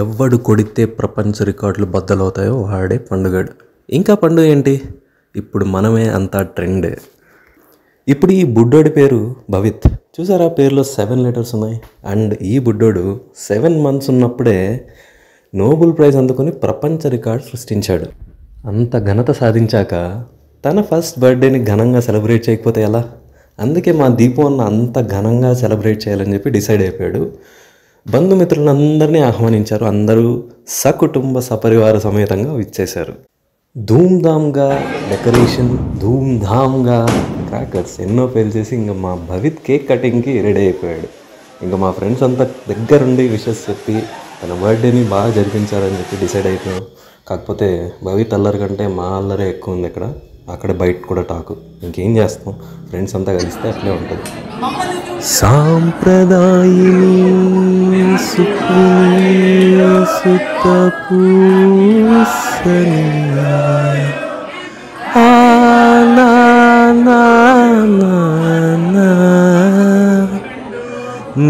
ఎవడు కొడితే ప్రపంచ రికార్డులు బద్దలవుతాయో వాడే పండుగాడు. ఇంకా పండుగ ఏంటి, ఇప్పుడు మనమే అంతా ట్రెండ్. ఇప్పుడు ఈ బుడ్డోడి పేరు భవిత్. చూసారా, పేరులో 7 లెటర్స్ ఉన్నాయి. అండ్ ఈ బుడ్డోడు 7 months ఉన్నప్పుడే నోబెల్ ప్రైజ్ అందుకొని ప్రపంచ రికార్డు సృష్టించాడు. అంత ఘనత సాధించాక తన ఫస్ట్ బర్త్డేని ఘనంగా సెలబ్రేట్ చేయకపోతే ఎలా? అందుకే మా దీపు అన్న అంత ఘనంగా సెలబ్రేట్ చేయాలని చెప్పి డిసైడ్ అయిపోయాడు. బంధుమిత్రులందరినీ ఆహ్వానించారు. అందరూ సకుటుంబ సపరివార సమేతంగా విచ్చేశారు. ధూమ్ధామ్గా డెకరేషన్, ధూమ్ధామ్గా క్రాకర్స్ ఎన్నో పేల్చేసి ఇంకా మా భవిత్ కేక్ కటింగ్కి రెడీ అయిపోయాడు. ఇంకా మా ఫ్రెండ్స్ అంతా దగ్గరుండి విషెస్ చెప్పి తన బర్త్డేని బాగా జరిపించాలని చెప్పి డిసైడ్ అయిపోయాం. కాకపోతే భవిత్ అల్లరి కంటే మా అల్లరే ఎక్కువ ఉంది. అక్కడ బయట కూడా టాకు. ఇంకేం చేస్తాం, ఫ్రెండ్స్ అంతా కలిస్తే అట్లే ఉంటుంది. సాంప్రదాయిని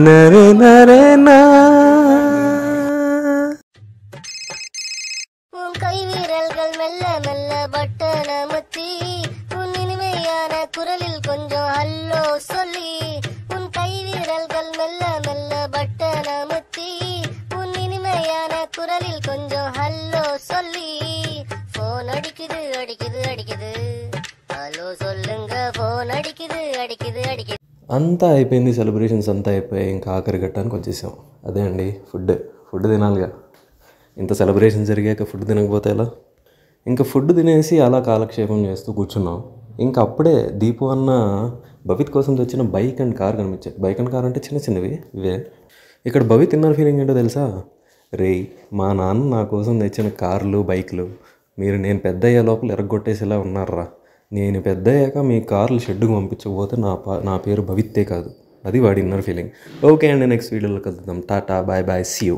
నరే నరే నా கை வீரல்கள் மெல்ல மெல்ல பட்டன முத்தி உன் இனிமையான குரலில் கொஞ்சம் ஹல்லோ சொல்லி உன் கை வீரல்கள் மெல்ல மெல்ல பட்டன முத்தி உன் இனிமையான குரலில் கொஞ்சம் ஹல்லோ சொல்லி போன் அடிக்குது அடிக்குது அடிக்குது ஹலோ சொல்லுங்க போன் அடிக்குது அடிக்குது అడికిది. అంతా అయిపోయింది, సెలబ్రేషన్స్ అంతా అయిపోయాయి. ఇంకా ఆఖరి ఘట్టానికి వచ్చేసాం. అదే అండి ఫుడ్ తినాలిగా. ఇంత సెలబ్రేషన్ జరిగాక ఫుడ్ తినకపోతే ఎలా? ఇంకా ఫుడ్ తినేసి అలా కాలక్షేపం చేస్తూ కూర్చున్నాం. ఇంకా అప్పుడే దీపు అన్న భవిత్ కోసం తెచ్చిన బైక్ అండ్ కార్ కనిపించాయి. బైక్ అండ్ కార్ అంటే చిన్నవి ఇవే. ఇక్కడ భవిత్ ఇన్నర్ ఫీలింగ్ ఏంటో తెలుసా? రేయ్, మా నాన్న నా కోసం తెచ్చిన కార్లు బైక్లు మీరు నేను పెద్ద అయ్యే లోపల ఎరగొట్టేసేలా ఉన్నారా. నేను పెద్ద అయ్యాక మీ కార్లు షెడ్డుకు పంపించకపోతే నా పేరు భవిత్తే కాదు. అది వాడి ఇన్నర్ ఫీలింగ్. ఓకే అండి, నెక్స్ట్ వీడియోలో కలుద్దాం. Tata, bye bye, see you.